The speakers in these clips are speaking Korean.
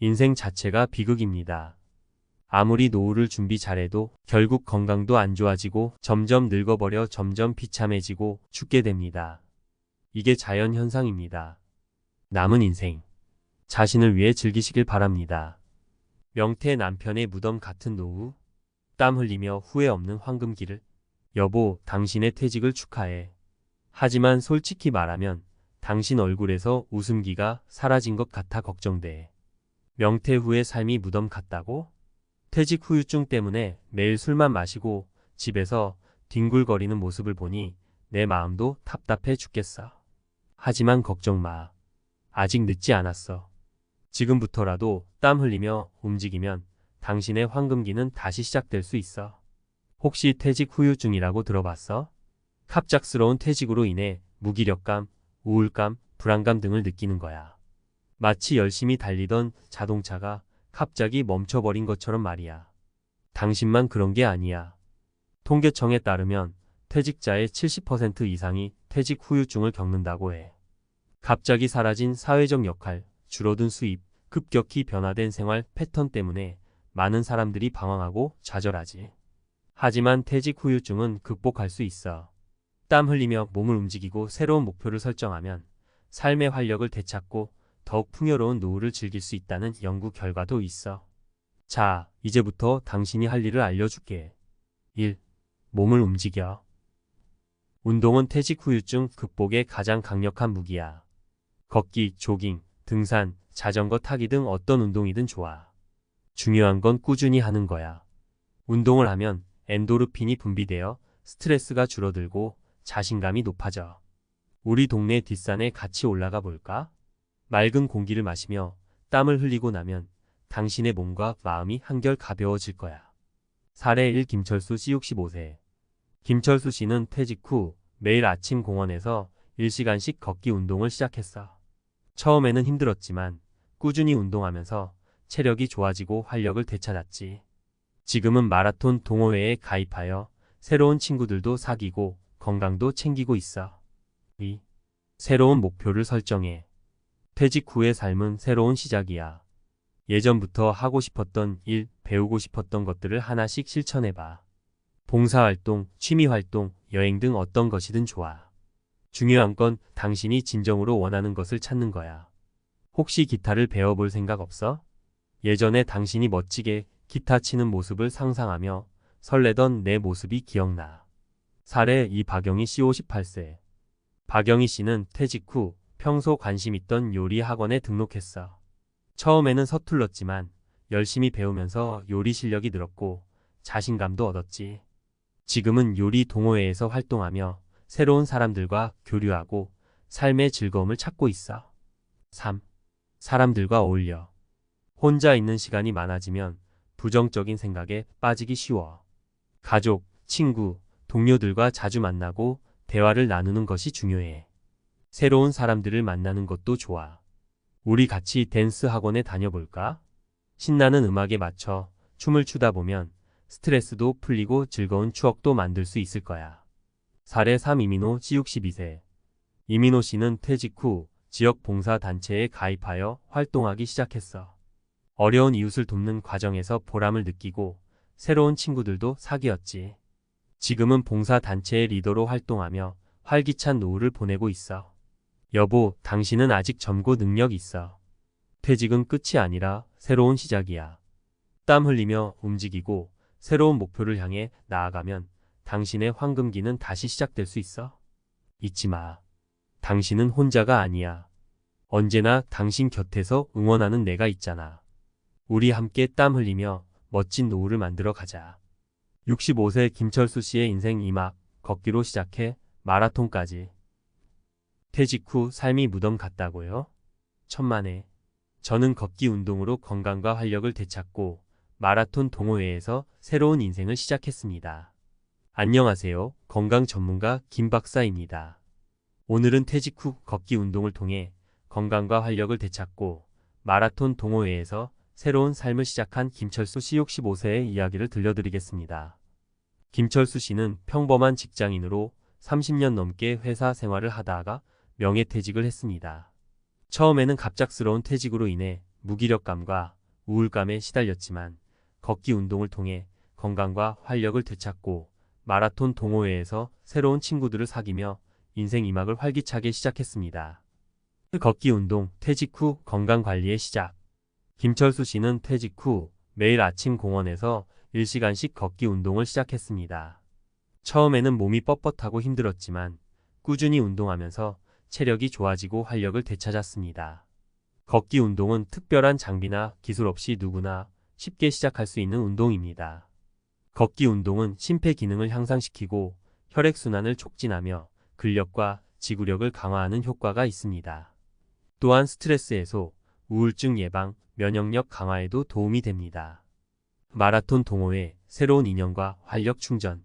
인생 자체가 비극입니다. 아무리 노후를 준비 잘해도 결국 건강도 안 좋아지고 점점 늙어버려 점점 비참해지고 죽게 됩니다. 이게 자연 현상입니다. 남은 인생, 자신을 위해 즐기시길 바랍니다. 명태 남편의 무덤 같은 노후, 땀 흘리며 후회 없는 황금길을. 여보, 당신의 퇴직을 축하해. 하지만 솔직히 말하면 당신 얼굴에서 웃음기가 사라진 것 같아 걱정돼. 명태 후의 삶이 무덤 같다고? 퇴직 후유증 때문에 매일 술만 마시고 집에서 뒹굴거리는 모습을 보니 내 마음도 답답해 죽겠어. 하지만 걱정 마. 아직 늦지 않았어. 지금부터라도 땀 흘리며 움직이면 당신의 황금기는 다시 시작될 수 있어. 혹시 퇴직 후유증이라고 들어봤어? 갑작스러운 퇴직으로 인해 무기력감, 우울감, 불안감 등을 느끼는 거야. 마치 열심히 달리던 자동차가 갑자기 멈춰버린 것처럼 말이야. 당신만 그런 게 아니야. 통계청에 따르면 퇴직자의 70% 이상이 퇴직 후유증을 겪는다고 해. 갑자기 사라진 사회적 역할, 줄어든 수입, 급격히 변화된 생활 패턴 때문에 많은 사람들이 방황하고 좌절하지. 하지만 퇴직 후유증은 극복할 수 있어. 땀 흘리며 몸을 움직이고 새로운 목표를 설정하면 삶의 활력을 되찾고 더욱 풍요로운 노후를 즐길 수 있다는 연구 결과도 있어. 자, 이제부터 당신이 할 일을 알려줄게. 1. 몸을 움직여. 운동은 퇴직 후유증 극복의 가장 강력한 무기야. 걷기, 조깅, 등산, 자전거 타기 등 어떤 운동이든 좋아. 중요한 건 꾸준히 하는 거야. 운동을 하면 엔도르핀이 분비되어 스트레스가 줄어들고 자신감이 높아져. 우리 동네 뒷산에 같이 올라가 볼까? 맑은 공기를 마시며 땀을 흘리고 나면 당신의 몸과 마음이 한결 가벼워질 거야. 사례 1. 김철수 씨 65세. 김철수 씨는 퇴직 후 매일 아침 공원에서 1시간씩 걷기 운동을 시작했어. 처음에는 힘들었지만 꾸준히 운동하면서 체력이 좋아지고 활력을 되찾았지. 지금은 마라톤 동호회에 가입하여 새로운 친구들도 사귀고 건강도 챙기고 있어. 2. 새로운 목표를 설정해. 퇴직 후의 삶은 새로운 시작이야. 예전부터 하고 싶었던 일, 배우고 싶었던 것들을 하나씩 실천해봐. 봉사활동, 취미활동, 여행 등 어떤 것이든 좋아. 중요한 건 당신이 진정으로 원하는 것을 찾는 거야. 혹시 기타를 배워볼 생각 없어? 예전에 당신이 멋지게 기타 치는 모습을 상상하며 설레던 내 모습이 기억나. 사례 2. 박영희 씨 58세. 박영희 씨는 퇴직 후 평소 관심 있던 요리 학원에 등록했어. 처음에는 서툴렀지만 열심히 배우면서 요리 실력이 늘었고 자신감도 얻었지. 지금은 요리 동호회에서 활동하며 새로운 사람들과 교류하고 삶의 즐거움을 찾고 있어. 3. 사람들과 어울려. 혼자 있는 시간이 많아지면 부정적인 생각에 빠지기 쉬워. 가족, 친구, 동료들과 자주 만나고 대화를 나누는 것이 중요해. 새로운 사람들을 만나는 것도 좋아. 우리 같이 댄스 학원에 다녀볼까? 신나는 음악에 맞춰 춤을 추다 보면 스트레스도 풀리고 즐거운 추억도 만들 수 있을 거야. 사례 3. 이민호 씨 62세. 이민호 씨는 퇴직 후 지역 봉사단체에 가입하여 활동하기 시작했어. 어려운 이웃을 돕는 과정에서 보람을 느끼고 새로운 친구들도 사귀었지. 지금은 봉사단체의 리더로 활동하며 활기찬 노후를 보내고 있어. 여보, 당신은 아직 젊고 능력 있어. 퇴직은 끝이 아니라 새로운 시작이야. 땀 흘리며 움직이고 새로운 목표를 향해 나아가면 당신의 황금기는 다시 시작될 수 있어. 잊지 마. 당신은 혼자가 아니야. 언제나 당신 곁에서 응원하는 내가 있잖아. 우리 함께 땀 흘리며 멋진 노후를 만들어 가자. 65세 김철수 씨의 인생 2막, 걷기로 시작해 마라톤까지. 퇴직 후 삶이 무덤 같다고요? 천만에. 저는 걷기 운동으로 건강과 활력을 되찾고 마라톤 동호회에서 새로운 인생을 시작했습니다. 안녕하세요. 건강 전문가 김 박사입니다. 오늘은 퇴직 후 걷기 운동을 통해 건강과 활력을 되찾고 마라톤 동호회에서 새로운 삶을 시작한 김철수 씨 65세의 이야기를 들려드리겠습니다. 김철수 씨는 평범한 직장인으로 30년 넘게 회사 생활을 하다가 명예퇴직을 했습니다. 처음에는 갑작스러운 퇴직으로 인해 무기력감과 우울감에 시달렸지만 걷기 운동을 통해 건강과 활력을 되찾고 마라톤 동호회에서 새로운 친구들을 사귀며 인생 2막을 활기차게 시작했습니다. 걷기 운동, 퇴직 후 건강관리의 시작. 김철수 씨는 퇴직 후 매일 아침 공원에서 1시간씩 걷기 운동을 시작했습니다. 처음에는 몸이 뻣뻣하고 힘들었지만 꾸준히 운동하면서 체력이 좋아지고 활력을 되찾았습니다. 걷기 운동은 특별한 장비나 기술 없이 누구나 쉽게 시작할 수 있는 운동입니다. 걷기 운동은 심폐 기능을 향상시키고 혈액순환을 촉진하며 근력과 지구력을 강화하는 효과가 있습니다. 또한 스트레스 해소, 우울증 예방, 면역력 강화에도 도움이 됩니다. 마라톤 동호회, 새로운 인연과 활력 충전.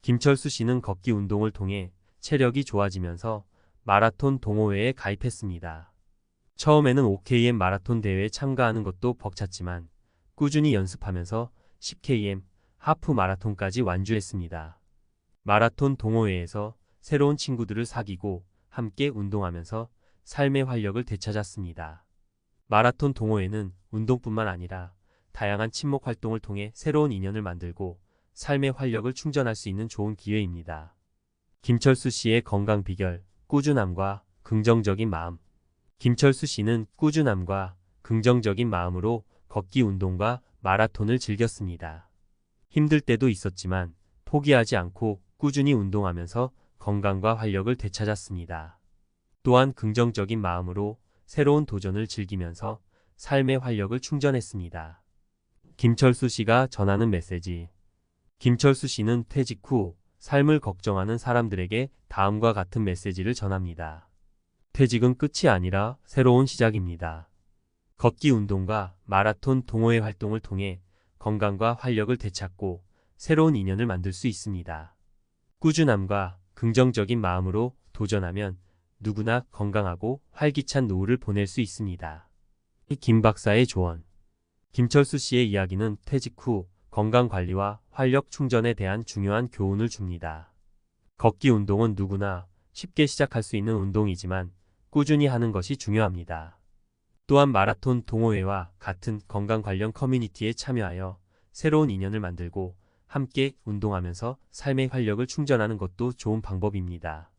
김철수 씨는 걷기 운동을 통해 체력이 좋아지면서 마라톤 동호회에 가입했습니다. 처음에는 OKM 마라톤 대회에 참가하는 것도 벅찼지만 꾸준히 연습하면서 10km, 하프 마라톤까지 완주했습니다. 마라톤 동호회에서 새로운 친구들을 사귀고 함께 운동하면서 삶의 활력을 되찾았습니다. 마라톤 동호회는 운동뿐만 아니라 다양한 친목 활동을 통해 새로운 인연을 만들고 삶의 활력을 충전할 수 있는 좋은 기회입니다. 김철수 씨의 건강 비결, 꾸준함과 긍정적인 마음. 김철수 씨는 꾸준함과 긍정적인 마음으로 걷기 운동과 마라톤을 즐겼습니다. 힘들 때도 있었지만 포기하지 않고 꾸준히 운동하면서 건강과 활력을 되찾았습니다. 또한 긍정적인 마음으로 새로운 도전을 즐기면서 삶의 활력을 충전했습니다. 김철수 씨가 전하는 메시지. 김철수 씨는 퇴직 후 삶을 걱정하는 사람들에게 다음과 같은 메시지를 전합니다. 퇴직은 끝이 아니라 새로운 시작입니다. 걷기 운동과 마라톤 동호회 활동을 통해 건강과 활력을 되찾고 새로운 인연을 만들 수 있습니다. 꾸준함과 긍정적인 마음으로 도전하면 누구나 건강하고 활기찬 노후를 보낼 수 있습니다. 김 박사의 조언. 김철수 씨의 이야기는 퇴직 후 건강관리와 활력 충전에 대한 중요한 교훈을 줍니다. 걷기 운동은 누구나 쉽게 시작할 수 있는 운동이지만 꾸준히 하는 것이 중요합니다. 또한 마라톤 동호회와 같은 건강 관련 커뮤니티에 참여하여 새로운 인연을 만들고 함께 운동하면서 삶의 활력을 충전하는 것도 좋은 방법입니다.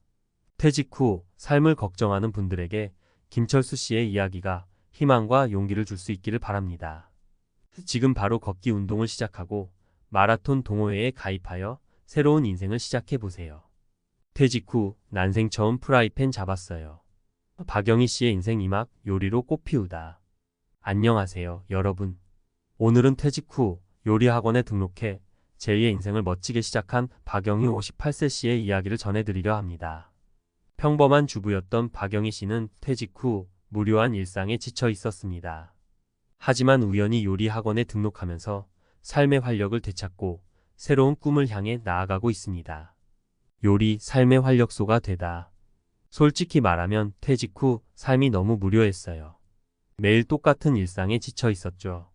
퇴직 후 삶을 걱정하는 분들에게 김철수 씨의 이야기가 희망과 용기를 줄 수 있기를 바랍니다. 지금 바로 걷기 운동을 시작하고 마라톤 동호회에 가입하여 새로운 인생을 시작해보세요. 퇴직 후 난생 처음 프라이팬 잡았어요. 박영희 씨의 인생 2막 요리로 꽃피우다. 안녕하세요, 여러분. 오늘은 퇴직 후 요리학원에 등록해 제2의 인생을 멋지게 시작한 박영희 58세 씨의 이야기를 전해드리려 합니다. 평범한 주부였던 박영희 씨는 퇴직 후 무료한 일상에 지쳐 있었습니다. 하지만 우연히 요리학원에 등록하면서 삶의 활력을 되찾고 새로운 꿈을 향해 나아가고 있습니다. 요리 삶의 활력소가 되다. 솔직히 말하면 퇴직 후 삶이 너무 무료했어요. 매일 똑같은 일상에 지쳐 있었죠.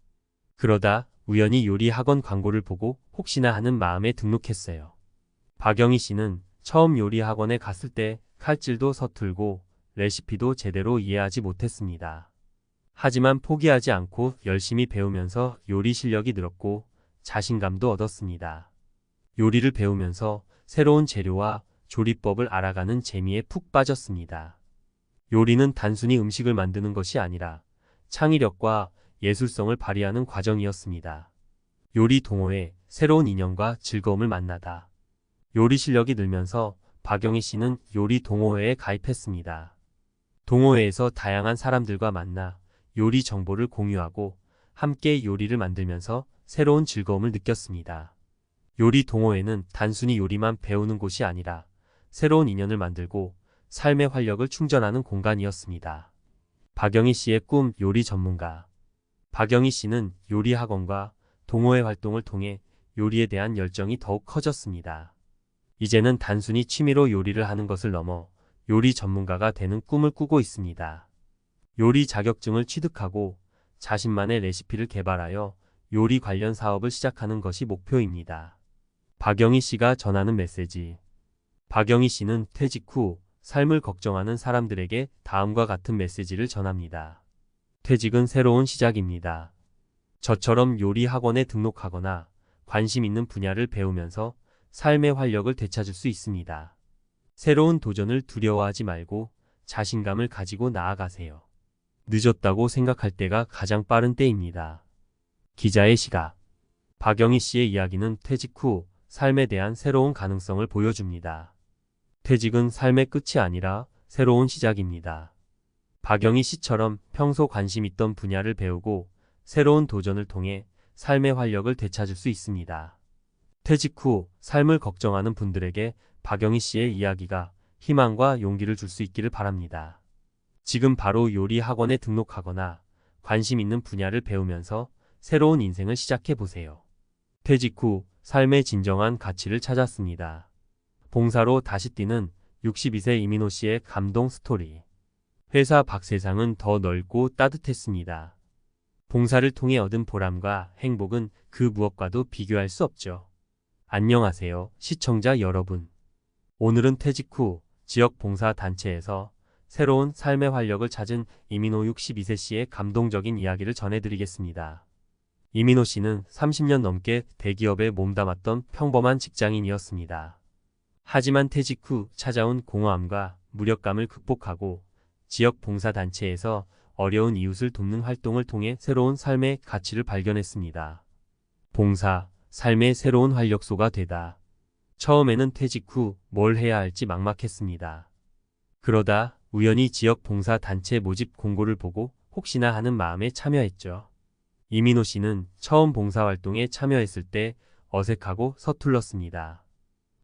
그러다 우연히 요리 학원 광고를 보고 혹시나 하는 마음에 등록했어요. 박영희 씨는 처음 요리 학원에 갔을 때 칼질도 서툴고 레시피도 제대로 이해하지 못했습니다. 하지만 포기하지 않고 열심히 배우면서 요리 실력이 늘었고 자신감도 얻었습니다. 요리를 배우면서 새로운 재료와 조리법을 알아가는 재미에 푹 빠졌습니다. 요리는 단순히 음식을 만드는 것이 아니라 창의력과 예술성을 발휘하는 과정이었습니다. 요리 동호회, 새로운 인연과 즐거움을 만나다. 요리 실력이 늘면서 박영희 씨는 요리 동호회에 가입했습니다. 동호회에서 다양한 사람들과 만나 요리 정보를 공유하고 함께 요리를 만들면서 새로운 즐거움을 느꼈습니다. 요리 동호회는 단순히 요리만 배우는 곳이 아니라 새로운 인연을 만들고 삶의 활력을 충전하는 공간이었습니다. 박영희 씨의 꿈 요리 전문가. 박영희 씨는 요리 학원과 동호회 활동을 통해 요리에 대한 열정이 더욱 커졌습니다. 이제는 단순히 취미로 요리를 하는 것을 넘어 요리 전문가가 되는 꿈을 꾸고 있습니다. 요리 자격증을 취득하고 자신만의 레시피를 개발하여 요리 관련 사업을 시작하는 것이 목표입니다. 박영희 씨가 전하는 메시지. 박영희 씨는 퇴직 후 삶을 걱정하는 사람들에게 다음과 같은 메시지를 전합니다. 퇴직은 새로운 시작입니다. 저처럼 요리 학원에 등록하거나 관심 있는 분야를 배우면서 삶의 활력을 되찾을 수 있습니다. 새로운 도전을 두려워하지 말고 자신감을 가지고 나아가세요. 늦었다고 생각할 때가 가장 빠른 때입니다. 기자의 시각. 박영희 씨의 이야기는 퇴직 후 삶에 대한 새로운 가능성을 보여줍니다. 퇴직은 삶의 끝이 아니라 새로운 시작입니다. 박영희 씨처럼 평소 관심 있던 분야를 배우고 새로운 도전을 통해 삶의 활력을 되찾을 수 있습니다. 퇴직 후 삶을 걱정하는 분들에게 박영희 씨의 이야기가 희망과 용기를 줄 수 있기를 바랍니다. 지금 바로 요리 학원에 등록하거나 관심 있는 분야를 배우면서 새로운 인생을 시작해 보세요. 퇴직 후 삶의 진정한 가치를 찾았습니다. 봉사로 다시 뛰는 62세 이민호 씨의 감동 스토리. 회사 밖 세상은 더 넓고 따뜻했습니다. 봉사를 통해 얻은 보람과 행복은 그 무엇과도 비교할 수 없죠. 안녕하세요, 시청자 여러분. 오늘은 퇴직 후 지역 봉사 단체에서 새로운 삶의 활력을 찾은 이민호 62세 씨의 감동적인 이야기를 전해드리겠습니다. 이민호 씨는 30년 넘게 대기업에 몸담았던 평범한 직장인이었습니다. 하지만 퇴직 후 찾아온 공허함과 무력감을 극복하고 지역 봉사단체에서 어려운 이웃을 돕는 활동을 통해 새로운 삶의 가치를 발견했습니다. 봉사, 삶의 새로운 활력소가 되다. 처음에는 퇴직 후 뭘 해야 할지 막막했습니다. 그러다 우연히 지역 봉사단체 모집 공고를 보고 혹시나 하는 마음에 참여했죠. 이민호 씨는 처음 봉사활동에 참여했을 때 어색하고 서툴렀습니다.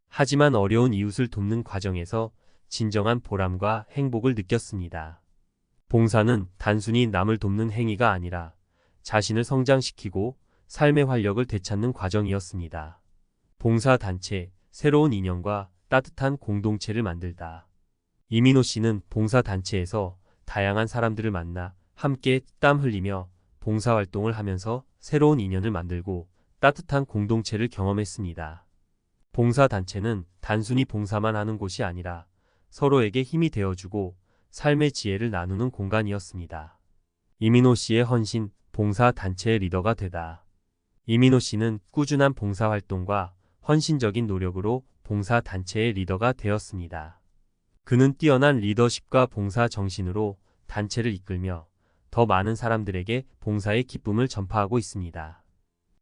하지만 어려운 이웃을 돕는 과정에서 진정한 보람과 행복을 느꼈습니다. 봉사는 단순히 남을 돕는 행위가 아니라 자신을 성장시키고 삶의 활력을 되찾는 과정이었습니다. 봉사단체, 새로운 인연과 따뜻한 공동체를 만들다. 이민호 씨는 봉사단체에서 다양한 사람들을 만나 함께 땀 흘리며 봉사활동을 하면서 새로운 인연을 만들고 따뜻한 공동체를 경험했습니다. 봉사단체는 단순히 봉사만 하는 곳이 아니라 서로에게 힘이 되어주고 삶의 지혜를 나누는 공간이었습니다. 이민호 씨의 헌신, 봉사단체의 리더가 되다. 이민호 씨는 꾸준한 봉사활동과 헌신적인 노력으로 봉사단체의 리더가 되었습니다. 그는 뛰어난 리더십과 봉사 정신으로 단체를 이끌며 더 많은 사람들에게 봉사의 기쁨을 전파하고 있습니다.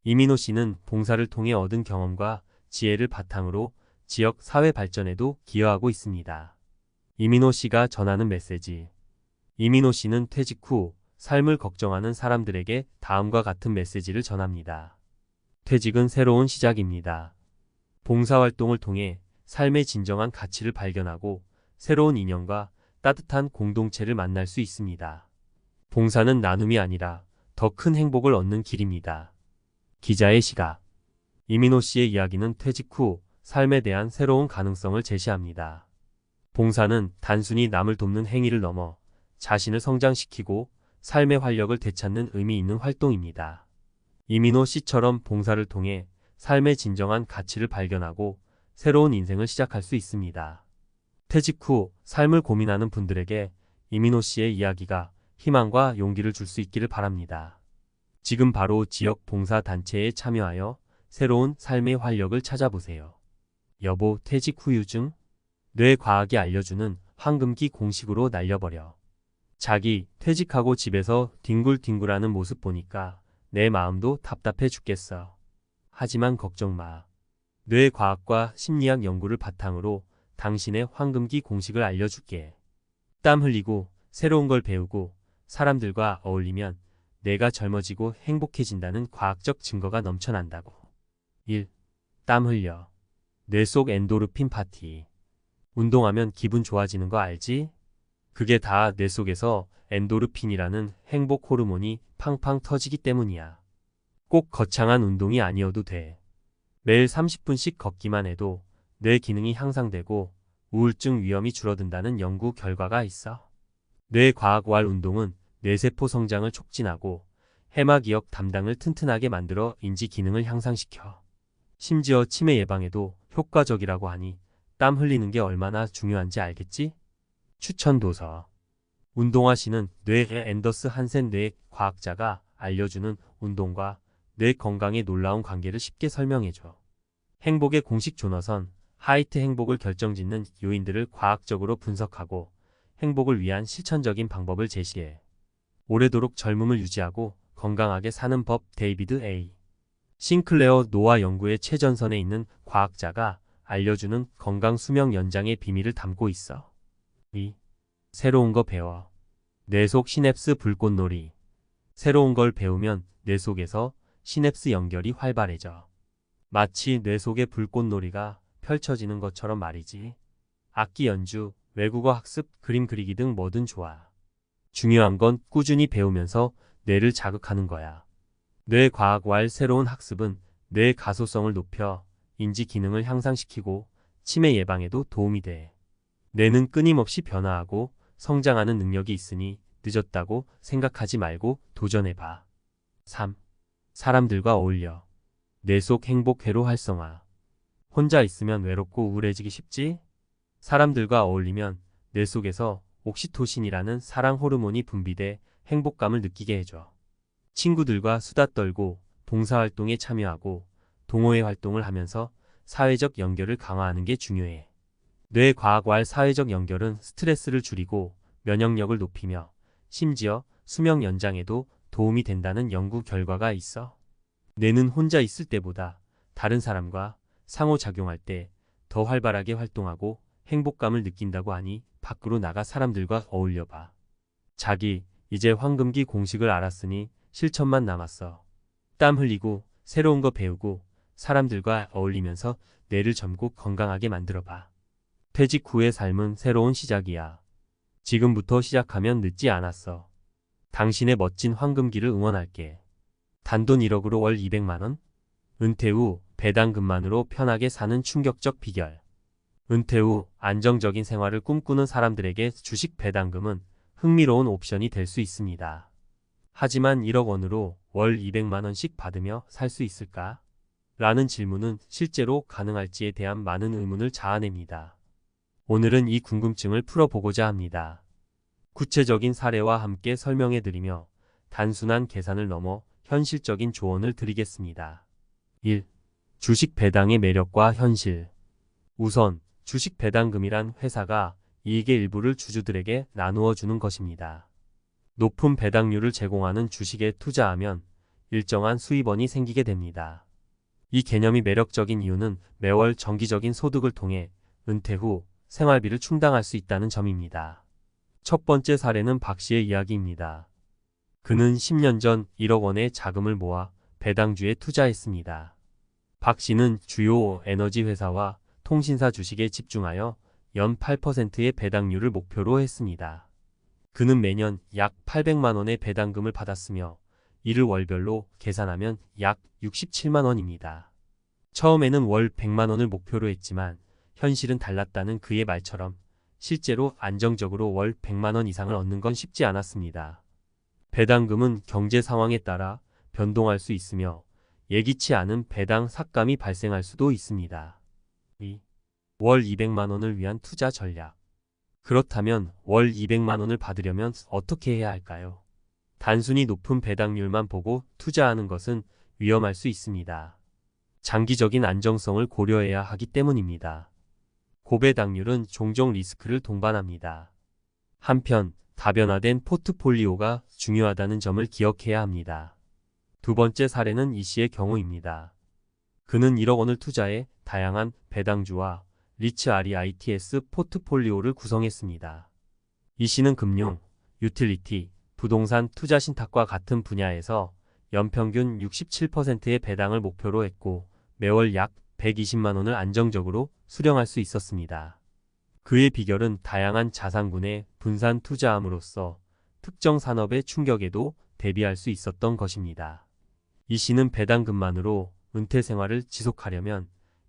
이민호 씨는 봉사를 통해 얻은 경험과 지혜를 바탕으로 지역 사회 발전에도 기여하고 있습니다. 이민호 씨가 전하는 메시지. 이민호 씨는 퇴직 후 삶을 걱정하는 사람들에게 다음과 같은 메시지를 전합니다. 퇴직은 새로운 시작입니다. 봉사활동을 통해 삶의 진정한 가치를 발견하고 새로운 인연과 따뜻한 공동체를 만날 수 있습니다. 봉사는 나눔이 아니라 더 큰 행복을 얻는 길입니다. 기자의 시각. 이민호 씨의 이야기는 퇴직 후 삶에 대한 새로운 가능성을 제시합니다. 봉사는 단순히 남을 돕는 행위를 넘어 자신을 성장시키고 삶의 활력을 되찾는 의미 있는 활동입니다. 이민호 씨처럼 봉사를 통해 삶의 진정한 가치를 발견하고 새로운 인생을 시작할 수 있습니다. 퇴직 후 삶을 고민하는 분들에게 이민호 씨의 이야기가 희망과 용기를 줄 수 있기를 바랍니다. 지금 바로 지역 봉사단체에 참여하여 새로운 삶의 활력을 찾아보세요. 여보, 퇴직 후 유증? 뇌과학이 알려주는 황금기 공식으로 날려버려. 자기, 퇴직하고 집에서 뒹굴뒹굴하는 모습 보니까 내 마음도 답답해 죽겠어. 하지만 걱정 마. 뇌과학과 심리학 연구를 바탕으로 당신의 황금기 공식을 알려줄게. 땀 흘리고 새로운 걸 배우고 사람들과 어울리면 내가 젊어지고 행복해진다는 과학적 증거가 넘쳐난다고. 1. 땀 흘려. 뇌 속 엔도르핀 파티. 운동하면 기분 좋아지는 거 알지? 그게 다 뇌 속에서 엔도르핀이라는 행복 호르몬이 팡팡 터지기 때문이야. 꼭 거창한 운동이 아니어도 돼. 매일 30분씩 걷기만 해도 뇌 기능이 향상되고 우울증 위험이 줄어든다는 연구 결과가 있어. 뇌과학활 운동은 뇌세포 성장을 촉진하고 해마기억 담당을 튼튼하게 만들어 인지 기능을 향상시켜. 심지어 치매 예방에도 효과적이라고 하니 땀 흘리는 게 얼마나 중요한지 알겠지? 추천 도서. 운동화 씨는 뇌의 앤더스 한센 뇌 과학자가 알려주는 운동과 뇌 건강의 놀라운 관계를 쉽게 설명해줘. 행복의 공식 조너선 하이트 행복을 결정짓는 요인들을 과학적으로 분석하고 행복을 위한 실천적인 방법을 제시해. 오래도록 젊음을 유지하고 건강하게 사는 법 데이비드 A. 싱클레어 노아 연구의 최전선에 있는 과학자가 알려주는 건강 수명 연장의 비밀을 담고 있어. 2. 새로운 거 배워. 뇌 속 시냅스 불꽃놀이. 새로운 걸 배우면 뇌 속에서 시냅스 연결이 활발해져. 마치 뇌 속의 불꽃놀이가 펼쳐지는 것처럼 말이지. 악기 연주, 외국어 학습, 그림 그리기 등 뭐든 좋아. 중요한 건 꾸준히 배우면서 뇌를 자극하는 거야. 뇌과학과의 새로운 학습은 뇌의 가소성을 높여 인지 기능을 향상시키고 치매 예방에도 도움이 돼. 뇌는 끊임없이 변화하고 성장하는 능력이 있으니 늦었다고 생각하지 말고 도전해봐. 3. 사람들과 어울려. 뇌 속 행복 회로 활성화. 혼자 있으면 외롭고 우울해지기 쉽지? 사람들과 어울리면 뇌 속에서 옥시토신이라는 사랑 호르몬이 분비돼 행복감을 느끼게 해줘. 친구들과 수다 떨고 봉사활동에 참여하고 동호회 활동을 하면서 사회적 연결을 강화하는 게 중요해. 뇌과학과의 사회적 연결은 스트레스를 줄이고 면역력을 높이며 심지어 수명 연장에도 도움이 된다는 연구 결과가 있어. 뇌는 혼자 있을 때보다 다른 사람과 상호작용할 때 더 활발하게 활동하고 행복감을 느낀다고 하니 밖으로 나가 사람들과 어울려봐. 자기, 이제 황금기 공식을 알았으니 실천만 남았어. 땀 흘리고 새로운 거 배우고 사람들과 어울리면서 뇌를 젊고 건강하게 만들어봐. 퇴직 후의 삶은 새로운 시작이야. 지금부터 시작하면 늦지 않았어. 당신의 멋진 황금기를 응원할게. 단돈 1억으로 월 200만원? 은퇴 후 배당금만으로 편하게 사는 충격적 비결. 은퇴 후 안정적인 생활을 꿈꾸는 사람들에게 주식 배당금은 흥미로운 옵션이 될 수 있습니다. 하지만 1억 원으로 월 200만 원씩 받으며 살 수 있을까? 라는 질문은 실제로 가능할지에 대한 많은 의문을 자아냅니다. 오늘은 이 궁금증을 풀어보고자 합니다. 구체적인 사례와 함께 설명해드리며 단순한 계산을 넘어 현실적인 조언을 드리겠습니다. 1. 주식 배당의 매력과 현실. 우선 주식 배당금이란 회사가 이익의 일부를 주주들에게 나누어 주는 것입니다. 높은 배당률을 제공하는 주식에 투자하면 일정한 수입원이 생기게 됩니다. 이 개념이 매력적인 이유는 매월 정기적인 소득을 통해 은퇴 후 생활비를 충당할 수 있다는 점입니다. 첫 번째 사례는 박 씨의 이야기입니다. 그는 10년 전 1억 원의 자금을 모아 배당주에 투자했습니다. 박 씨는 주요 에너지 회사와 통신사 주식에 집중하여 연 8%의 배당률을 목표로 했습니다. 그는 매년 약 800만 원의 배당금을 받았으며 이를 월별로 계산하면 약 67만 원입니다. 처음에는 월 100만 원을 목표로 했지만 현실은 달랐다는 그의 말처럼 실제로 안정적으로 월 100만 원 이상을 얻는 건 쉽지 않았습니다. 배당금은 경제 상황에 따라 변동할 수 있으며 예기치 않은 배당 삭감이 발생할 수도 있습니다. 2. 월 200만 원을 위한 투자 전략. 그렇다면 월 200만 원을 받으려면 어떻게 해야 할까요? 단순히 높은 배당률만 보고 투자하는 것은 위험할 수 있습니다. 장기적인 안정성을 고려해야 하기 때문입니다. 고배당률은 종종 리스크를 동반합니다. 한편 다변화된 포트폴리오가 중요하다는 점을 기억해야 합니다. 두 번째 사례는 이 씨의 경우입니다. 그는 1억 원을 투자해 다양한 배당주와 리츠 REITs 포트폴리오를 구성했습니다. 이 씨는 금융, 유틸리티, 부동산 투자 신탁과 같은 분야에서 연평균 67%의 배당을 목표로 했고 매월 약 120만 원을 안정적으로 수령할 수 있었습니다. 그의 비결은 다양한 자산군에 분산 투자함으로써 특정 산업의 충격에도 대비할 수 있었던 것입니다. 이 씨는 배당금만으로 은퇴 생활을 지속하려면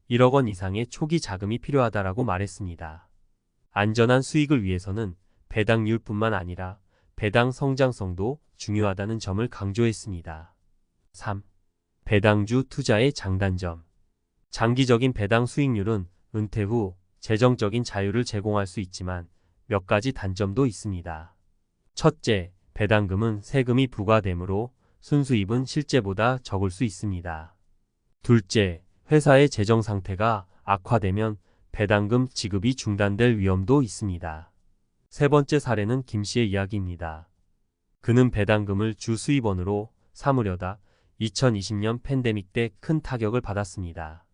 1억 원 이상의 초기 자금이 필요하다라고 말했습니다. 안전한 수익을 위해서는 배당률뿐만 아니라 배당 성장성도 중요하다는 점을 강조했습니다. 3. 배당주 투자의 장단점. 장기적인 배당 수익률은 은퇴 후 재정적인 자유를 제공할 수 있지만 몇 가지 단점도 있습니다. 첫째, 배당금은 세금이 부과되므로 순수입은 실제보다 적을 수 있습니다. 둘째, 회사의 재정 상태가 악화되면 배당금 지급이 중단될 위험도 있습니다. 세 번째 사례는 김 씨의 이야기입니다. 그는 배당금을 주 수입원으로 삼으려다 2020년 팬데믹 때 큰 타격을 받았습니다.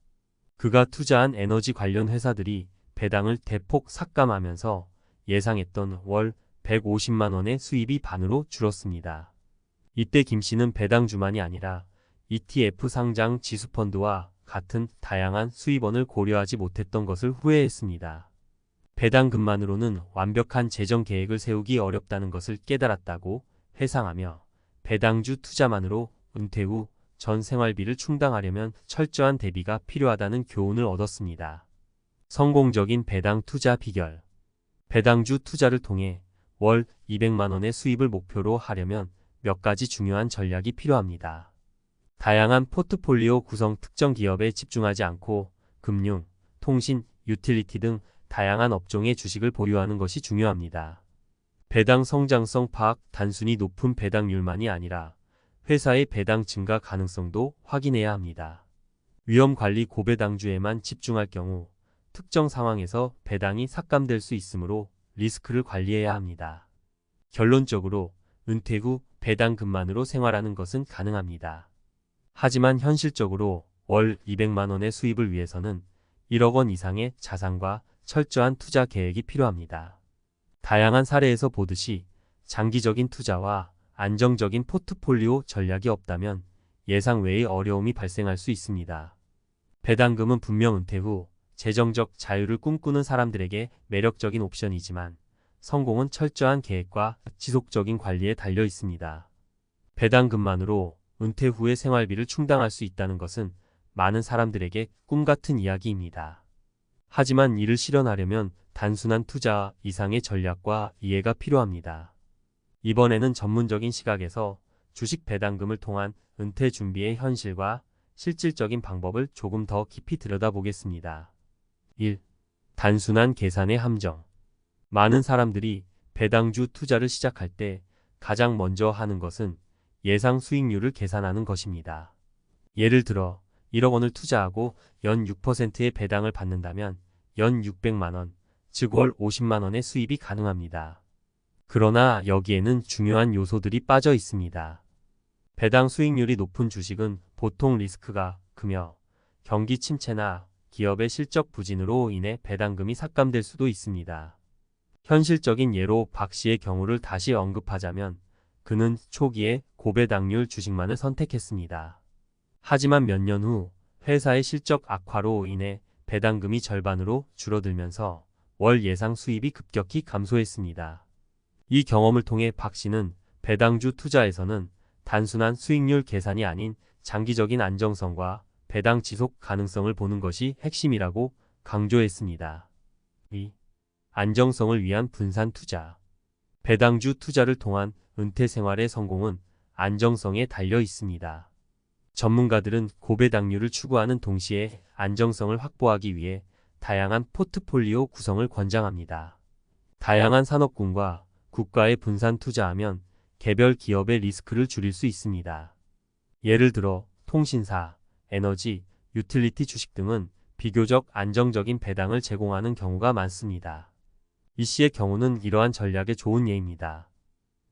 그가 투자한 에너지 관련 회사들이 배당을 대폭 삭감하면서 예상했던 월 150만 원의 수입이 반으로 줄었습니다. 이때 김 씨는 배당주만이 아니라 ETF 상장 지수펀드와 같은 다양한 수입원을 고려하지 못했던 것을 후회했습니다. 배당금만으로는 완벽한 재정 계획을 세우기 어렵다는 것을 깨달았다고 회상하며 배당주 투자만으로 은퇴 후 전 생활비를 충당하려면 철저한 대비가 필요하다는 교훈을 얻었습니다. 성공적인 배당 투자 비결. 배당주 투자를 통해 월 200만 원의 수입을 목표로 하려면 몇 가지 중요한 전략이 필요합니다. 다양한 포트폴리오 구성, 특정 기업에 집중하지 않고 금융, 통신, 유틸리티 등 다양한 업종의 주식을 보유하는 것이 중요합니다. 배당 성장성 파악. 단순히 높은 배당률만이 아니라 회사의 배당 증가 가능성도 확인해야 합니다. 위험 관리. 고배당주에만 집중할 경우 특정 상황에서 배당이 삭감될 수 있으므로 리스크를 관리해야 합니다. 결론적으로 은퇴 후 배당금만으로 생활하는 것은 가능합니다. 하지만 현실적으로 월 200만 원의 수입을 위해서는 1억 원 이상의 자산과 철저한 투자 계획이 필요합니다. 다양한 사례에서 보듯이 장기적인 투자와 안정적인 포트폴리오 전략이 없다면 예상 외의 어려움이 발생할 수 있습니다. 배당금은 분명 은퇴 후 재정적 자유를 꿈꾸는 사람들에게 매력적인 옵션이지만 성공은 철저한 계획과 지속적인 관리에 달려 있습니다. 배당금만으로 은퇴 후의 생활비를 충당할 수 있다는 것은 많은 사람들에게 꿈같은 이야기입니다. 하지만 이를 실현하려면 단순한 투자 이상의 전략과 이해가 필요합니다. 이번에는 전문적인 시각에서 주식 배당금을 통한 은퇴 준비의 현실과 실질적인 방법을 조금 더 깊이 들여다보겠습니다. 1. 단순한 계산의 함정. 많은 사람들이 배당주 투자를 시작할 때 가장 먼저 하는 것은 예상 수익률을 계산하는 것입니다. 예를 들어 1억 원을 투자하고 연 6%의 배당을 받는다면 연 600만 원, 즉 월 50만 원의 수입이 가능합니다. 그러나 여기에는 중요한 요소들이 빠져 있습니다. 배당 수익률이 높은 주식은 보통 리스크가 크며 경기 침체나 기업의 실적 부진으로 인해 배당금이 삭감될 수도 있습니다. 현실적인 예로 박 씨의 경우를 다시 언급하자면 그는 초기에 고배당률 주식만을 선택했습니다. 하지만 몇 년 후 회사의 실적 악화로 인해 배당금이 절반으로 줄어들면서 월 예상 수입이 급격히 감소했습니다. 이 경험을 통해 박 씨는 배당주 투자에서는 단순한 수익률 계산이 아닌 장기적인 안정성과 배당 지속 가능성을 보는 것이 핵심이라고 강조했습니다. 2. 안정성을 위한 분산 투자. 배당주 투자를 통한 은퇴 생활의 성공은 안정성에 달려 있습니다. 전문가들은 고배당률을 추구하는 동시에 안정성을 확보하기 위해 다양한 포트폴리오 구성을 권장합니다. 다양한 산업군과 국가에 분산 투자하면 개별 기업의 리스크를 줄일 수 있습니다. 예를 들어 통신사, 에너지, 유틸리티 주식 등은 비교적 안정적인 배당을 제공하는 경우가 많습니다. 이 씨의 경우는 이러한 전략의 좋은 예입니다.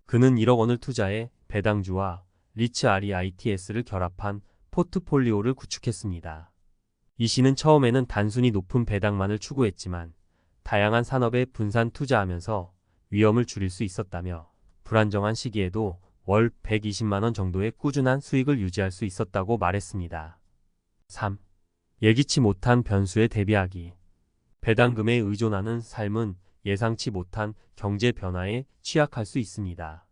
그는 1억 원을 투자해 배당주와 리츠 REITS를 결합한 포트폴리오를 구축했습니다. 이 씨는 처음에는 단순히 높은 배당만을 추구했지만 다양한 산업에 분산 투자하면서 위험을 줄일 수 있었다며 불안정한 시기에도 월 120만 원 정도의 꾸준한 수익을 유지할 수 있었다고 말했습니다. 3. 예기치 못한 변수에 대비하기. 배당금에 의존하는 삶은 예상치 못한 경제 변화에 취약할 수 있습니다.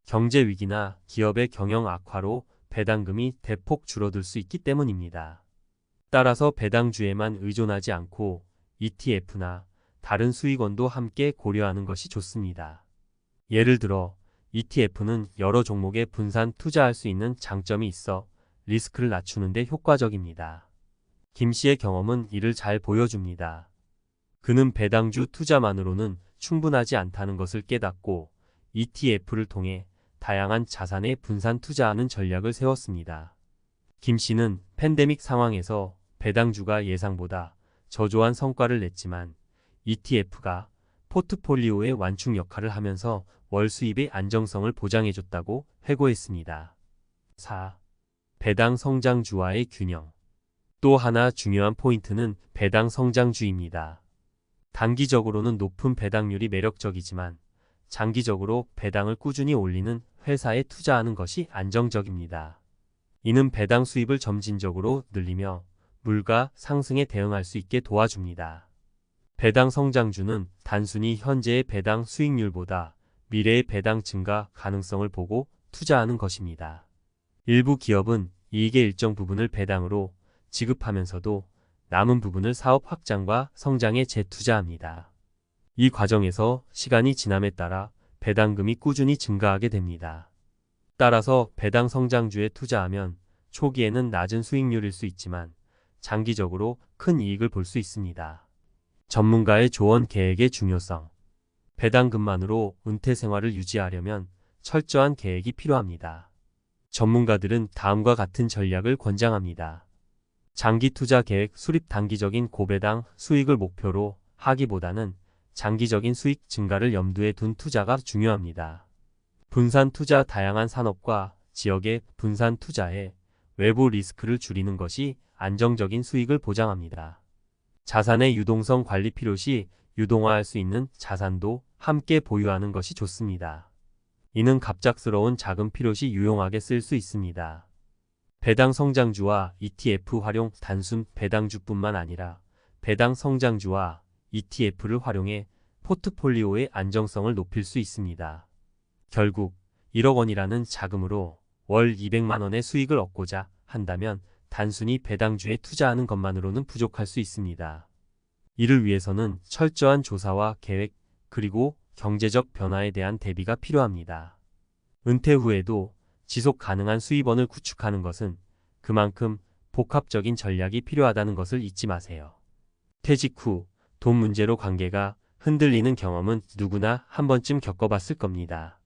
경제 위기나 기업의 경영 악화로 배당금이 대폭 줄어들 수 있기 때문입니다. 따라서 배당주에만 의존하지 않고 ETF나 다른 수익원도 함께 고려하는 것이 좋습니다. 예를 들어 ETF는 여러 종목에 분산 투자할 수 있는 장점이 있어 리스크를 낮추는 데 효과적입니다. 김 씨의 경험은 이를 잘 보여줍니다. 그는 배당주 투자만으로는 충분하지 않다는 것을 깨닫고 ETF를 통해 다양한 자산에 분산 투자하는 전략을 세웠습니다. 김 씨는 팬데믹 상황에서 배당주가 예상보다 저조한 성과를 냈지만 ETF가 포트폴리오의 완충 역할을 하면서 월 수입의 안정성을 보장해줬다고 회고했습니다. 4. 배당 성장주와의 균형. 또 하나 중요한 포인트는 배당 성장주입니다. 단기적으로는 높은 배당률이 매력적이지만 장기적으로 배당을 꾸준히 올리는 회사에 투자하는 것이 안정적입니다. 이는 배당 수입을 점진적으로 늘리며 물가 상승에 대응할 수 있게 도와줍니다. 배당 성장주는 단순히 현재의 배당 수익률보다 미래의 배당 증가 가능성을 보고 투자하는 것입니다. 일부 기업은 이익의 일정 부분을 배당으로 지급하면서도 남은 부분을 사업 확장과 성장에 재투자합니다. 이 과정에서 시간이 지남에 따라 배당금이 꾸준히 증가하게 됩니다. 따라서 배당 성장주에 투자하면 초기에는 낮은 수익률일 수 있지만 장기적으로 큰 이익을 볼 수 있습니다. 전문가의 조언 계획의 중요성. 배당금만으로 은퇴 생활을 유지하려면 철저한 계획이 필요합니다. 전문가들은 다음과 같은 전략을 권장합니다. 장기 투자 계획 수립. 단기적인 고배당 수익을 목표로 하기보다는 장기적인 수익 증가를 염두에 둔 투자가 중요합니다. 분산 투자. 다양한 산업과 지역에 분산 투자해 외부 리스크를 줄이는 것이 안정적인 수익을 보장합니다. 자산의 유동성 관리. 필요시 유동화할 수 있는 자산도 함께 보유하는 것이 좋습니다. 이는 갑작스러운 자금 필요시 유용하게 쓸 수 있습니다. 배당 성장주와 ETF 활용. 단순 배당주뿐만 아니라 배당 성장주와 ETF를 활용해 포트폴리오의 안정성을 높일 수 있습니다. 결국 1억 원이라는 자금으로 월 200만 원의 수익을 얻고자 한다면 단순히 배당주에 투자하는 것만으로는 부족할 수 있습니다. 이를 위해서는 철저한 조사와 계획, 그리고 경제적 변화에 대한 대비가 필요합니다. 은퇴 후에도 지속 가능한 수입원을 구축하는 것은 그만큼 복합적인 전략이 필요하다는 것을 잊지 마세요. 퇴직 후 돈 문제로 관계가 흔들리는 경험은 누구나 한 번쯤 겪어봤을 겁니다.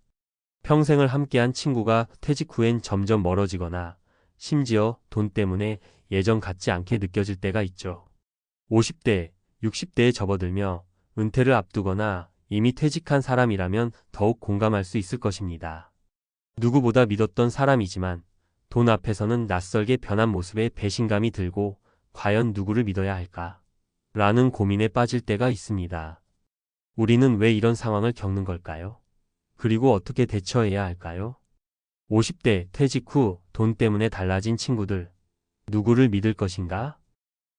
평생을 함께한 친구가 퇴직 후엔 점점 멀어지거나 심지어 돈 때문에 예전 같지 않게 느껴질 때가 있죠. 50대, 60대에 접어들며 은퇴를 앞두거나 이미 퇴직한 사람이라면 더욱 공감할 수 있을 것입니다. 누구보다 믿었던 사람이지만 돈 앞에서는 낯설게 변한 모습에 배신감이 들고 과연 누구를 믿어야 할까? 라는 고민에 빠질 때가 있습니다. 우리는 왜 이런 상황을 겪는 걸까요? 그리고 어떻게 대처해야 할까요? 50대 퇴직 후 돈 때문에 달라진 친구들. 누구를 믿을 것인가?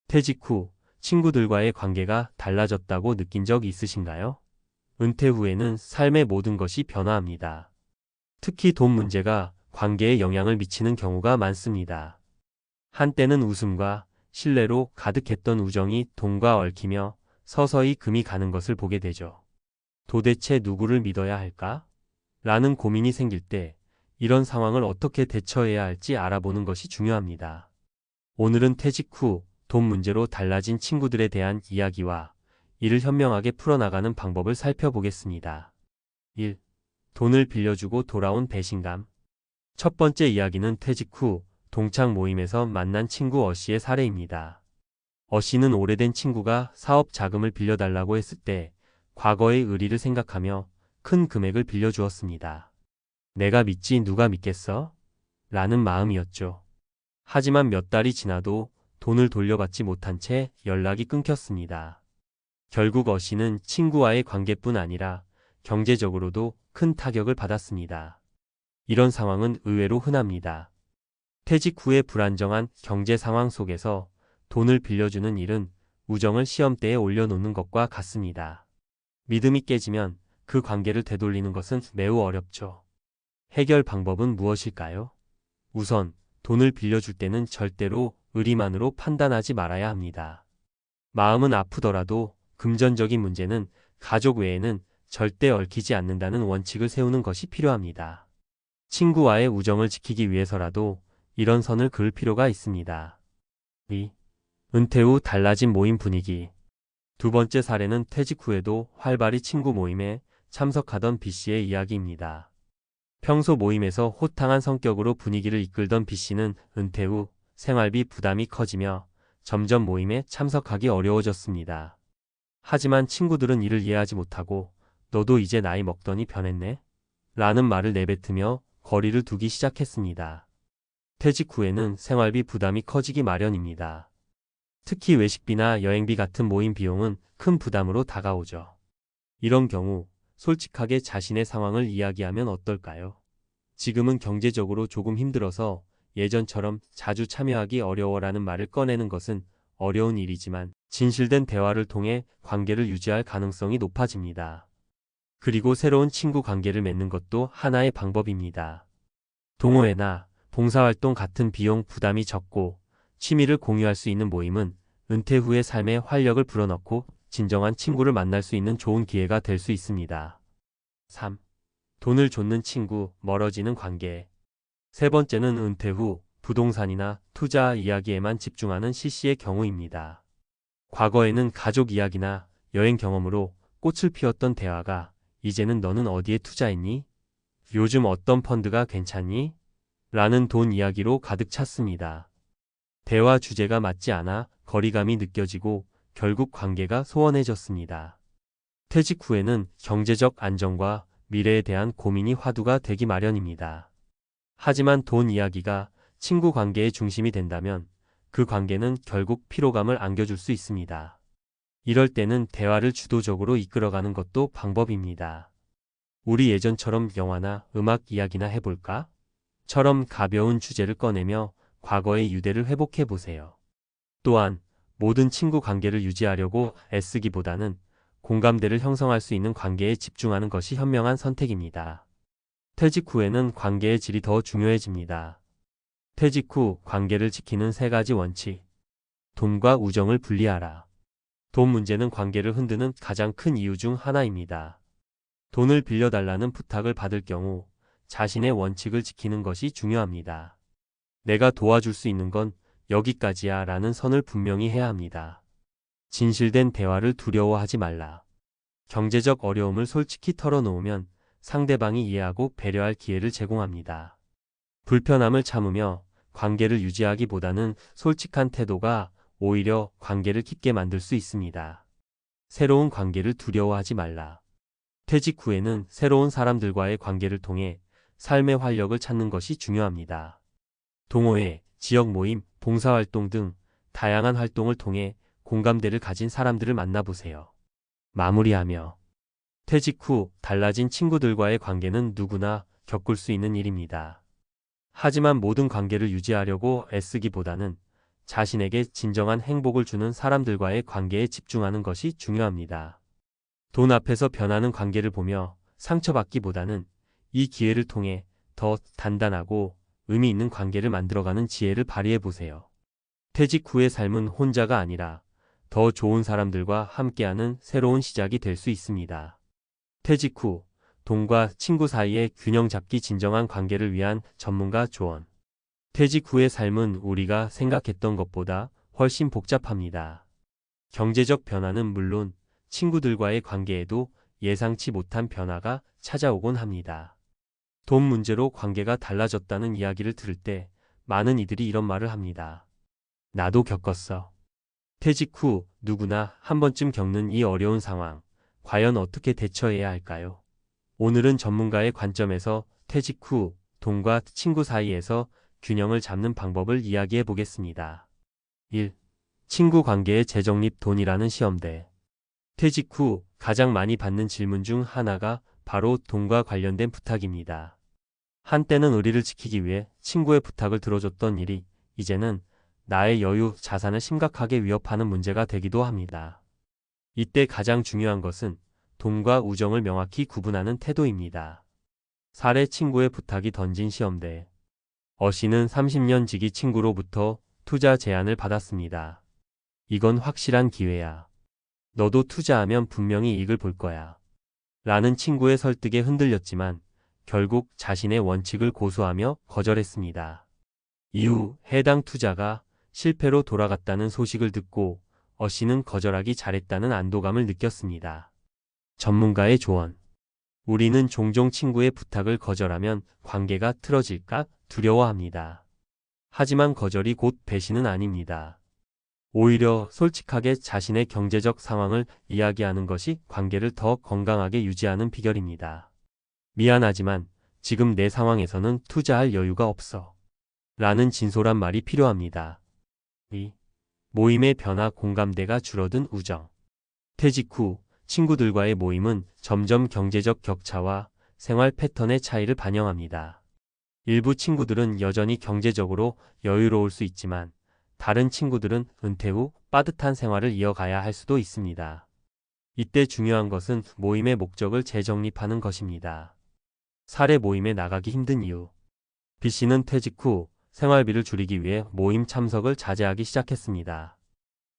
퇴직 후 친구들과의 관계가 달라졌다고 느낀 적 있으신가요? 은퇴 후에는 삶의 모든 것이 변화합니다. 특히 돈 문제가 관계에 영향을 미치는 경우가 많습니다. 한때는 웃음과 신뢰로 가득했던 우정이 돈과 얽히며 서서히 금이 가는 것을 보게 되죠. 도대체 누구를 믿어야 할까? 라는 고민이 생길 때 이런 상황을 어떻게 대처해야 할지 알아보는 것이 중요합니다. 오늘은 퇴직 후 돈 문제로 달라진 친구들에 대한 이야기와 이를 현명하게 풀어나가는 방법을 살펴보겠습니다. 1. 돈을 빌려주고 돌아온 배신감. 첫 번째 이야기는 퇴직 후 동창 모임에서 만난 친구 어씨의 사례입니다. 어씨는 오래된 친구가 사업 자금을 빌려달라고 했을 때 과거의 의리를 생각하며 큰 금액을 빌려주었습니다. 내가 믿지 누가 믿겠어? 라는 마음이었죠. 하지만 몇 달이 지나도 돈을 돌려받지 못한 채 연락이 끊겼습니다. 결국 어씨는 친구와의 관계뿐 아니라 경제적으로도 큰 타격을 받았습니다. 이런 상황은 의외로 흔합니다. 퇴직 후의 불안정한 경제 상황 속에서 돈을 빌려주는 일은 우정을 시험대에 올려놓는 것과 같습니다. 믿음이 깨지면 그 관계를 되돌리는 것은 매우 어렵죠. 해결 방법은 무엇일까요? 우선 돈을 빌려줄 때는 절대로 의리만으로 판단하지 말아야 합니다. 마음은 아프더라도 금전적인 문제는 가족 외에는 절대 얽히지 않는다는 원칙을 세우는 것이 필요합니다. 친구와의 우정을 지키기 위해서라도 이런 선을 그을 필요가 있습니다. 2. 은퇴 후 달라진 모임 분위기. 두 번째 사례는 퇴직 후에도 활발히 친구 모임에 참석하던 B씨의 이야기입니다. 평소 모임에서 호탕한 성격으로 분위기를 이끌던 B씨는 은퇴 후 생활비 부담이 커지며 점점 모임에 참석하기 어려워졌습니다. 하지만 친구들은 이를 이해하지 못하고 너도 이제 나이 먹더니 변했네? 라는 말을 내뱉으며 거리를 두기 시작했습니다. 퇴직 후에는 생활비 부담이 커지기 마련입니다. 특히 외식비나 여행비 같은 모임 비용은 큰 부담으로 다가오죠. 이런 경우 솔직하게 자신의 상황을 이야기하면 어떨까요? 지금은 경제적으로 조금 힘들어서 예전처럼 자주 참여하기 어려워라는 말을 꺼내는 것은 어려운 일이지만 진실된 대화를 통해 관계를 유지할 가능성이 높아집니다. 그리고 새로운 친구 관계를 맺는 것도 하나의 방법입니다. 동호회나 봉사활동 같은 비용 부담이 적고 취미를 공유할 수 있는 모임은 은퇴 후의 삶에 활력을 불어넣고 진정한 친구를 만날 수 있는 좋은 기회가 될 수 있습니다. 3. 돈을 줬는 친구, 멀어지는 관계. 세 번째는 은퇴 후 부동산이나 투자 이야기에만 집중하는 C씨의 경우입니다. 과거에는 가족 이야기나 여행 경험으로 꽃을 피웠던 대화가 이제는 너는 어디에 투자했니? 요즘 어떤 펀드가 괜찮니? 라는 돈 이야기로 가득 찼습니다. 대화 주제가 맞지 않아 거리감이 느껴지고 결국 관계가 소원해졌습니다. 퇴직 후에는 경제적 안정과 미래에 대한 고민이 화두가 되기 마련입니다. 하지만 돈 이야기가 친구 관계의 중심이 된다면 그 관계는 결국 피로감을 안겨줄 수 있습니다. 이럴 때는 대화를 주도적으로 이끌어가는 것도 방법입니다. 우리 예전처럼 영화나 음악 이야기나 해볼까? 처럼 가벼운 주제를 꺼내며 과거의 유대를 회복해보세요. 또한 모든 친구 관계를 유지하려고 애쓰기보다는 공감대를 형성할 수 있는 관계에 집중하는 것이 현명한 선택입니다. 퇴직 후에는 관계의 질이 더 중요해집니다. 퇴직 후 관계를 지키는 3가지 원칙. 돈과 우정을 분리하라. 돈 문제는 관계를 흔드는 가장 큰 이유 중 하나입니다. 돈을 빌려달라는 부탁을 받을 경우 자신의 원칙을 지키는 것이 중요합니다. 내가 도와줄 수 있는 건 여기까지야 라는 선을 분명히 해야 합니다. 진실된 대화를 두려워하지 말라. 경제적 어려움을 솔직히 털어놓으면 상대방이 이해하고 배려할 기회를 제공합니다. 불편함을 참으며 관계를 유지하기보다는 솔직한 태도가 오히려 관계를 깊게 만들 수 있습니다. 새로운 관계를 두려워하지 말라. 퇴직 후에는 새로운 사람들과의 관계를 통해 삶의 활력을 찾는 것이 중요합니다. 동호회, 지역 모임, 봉사활동 등 다양한 활동을 통해 공감대를 가진 사람들을 만나보세요. 마무리하며 퇴직 후 달라진 친구들과의 관계는 누구나 겪을 수 있는 일입니다. 하지만 모든 관계를 유지하려고 애쓰기보다는 자신에게 진정한 행복을 주는 사람들과의 관계에 집중하는 것이 중요합니다. 돈 앞에서 변하는 관계를 보며 상처받기보다는 이 기회를 통해 더 단단하고 의미 있는 관계를 만들어가는 지혜를 발휘해보세요. 퇴직 후의 삶은 혼자가 아니라 더 좋은 사람들과 함께하는 새로운 시작이 될 수 있습니다. 퇴직 후 돈과 친구 사이의 균형 잡기 진정한 관계를 위한 전문가 조언. 퇴직 후의 삶은 우리가 생각했던 것보다 훨씬 복잡합니다. 경제적 변화는 물론 친구들과의 관계에도 예상치 못한 변화가 찾아오곤 합니다. 돈 문제로 관계가 달라졌다는 이야기를 들을 때 많은 이들이 이런 말을 합니다. 나도 겪었어. 퇴직 후 누구나 한 번쯤 겪는 이 어려운 상황, 과연 어떻게 대처해야 할까요? 오늘은 전문가의 관점에서 퇴직 후 돈과 친구 사이에서 균형을 잡는 방법을 이야기해 보겠습니다. 1. 친구 관계의 재정립 돈이라는 시험대. 퇴직 후 가장 많이 받는 질문 중 하나가 바로 돈과 관련된 부탁입니다. 한때는 의리를 지키기 위해 친구의 부탁을 들어줬던 일이 이제는 나의 여유, 자산을 심각하게 위협하는 문제가 되기도 합니다. 이때 가장 중요한 것은 돈과 우정을 명확히 구분하는 태도입니다. 사례 친구의 부탁이 던진 시험대. 어씨는 30년 지기 친구로부터 투자 제안을 받았습니다. 이건 확실한 기회야. 너도 투자하면 분명히 이익을 볼 거야. 라는 친구의 설득에 흔들렸지만 결국 자신의 원칙을 고수하며 거절했습니다. 이후 해당 투자가 실패로 돌아갔다는 소식을 듣고 어씨는 거절하기 잘했다는 안도감을 느꼈습니다. 전문가의 조언. 우리는 종종 친구의 부탁을 거절하면 관계가 틀어질까 두려워합니다. 하지만 거절이 곧 배신은 아닙니다. 오히려 솔직하게 자신의 경제적 상황을 이야기하는 것이 관계를 더 건강하게 유지하는 비결입니다. 미안하지만 지금 내 상황에서는 투자할 여유가 없어. 라는 진솔한 말이 필요합니다. 2. 모임의 변화 공감대가 줄어든 우정. 퇴직 후 친구들과의 모임은 점점 경제적 격차와 생활 패턴의 차이를 반영합니다. 일부 친구들은 여전히 경제적으로 여유로울 수 있지만 다른 친구들은 은퇴 후 빠듯한 생활을 이어가야 할 수도 있습니다. 이때 중요한 것은 모임의 목적을 재정립하는 것입니다. 사례 모임에 나가기 힘든 이유. B씨는 퇴직 후 생활비를 줄이기 위해 모임 참석을 자제하기 시작했습니다.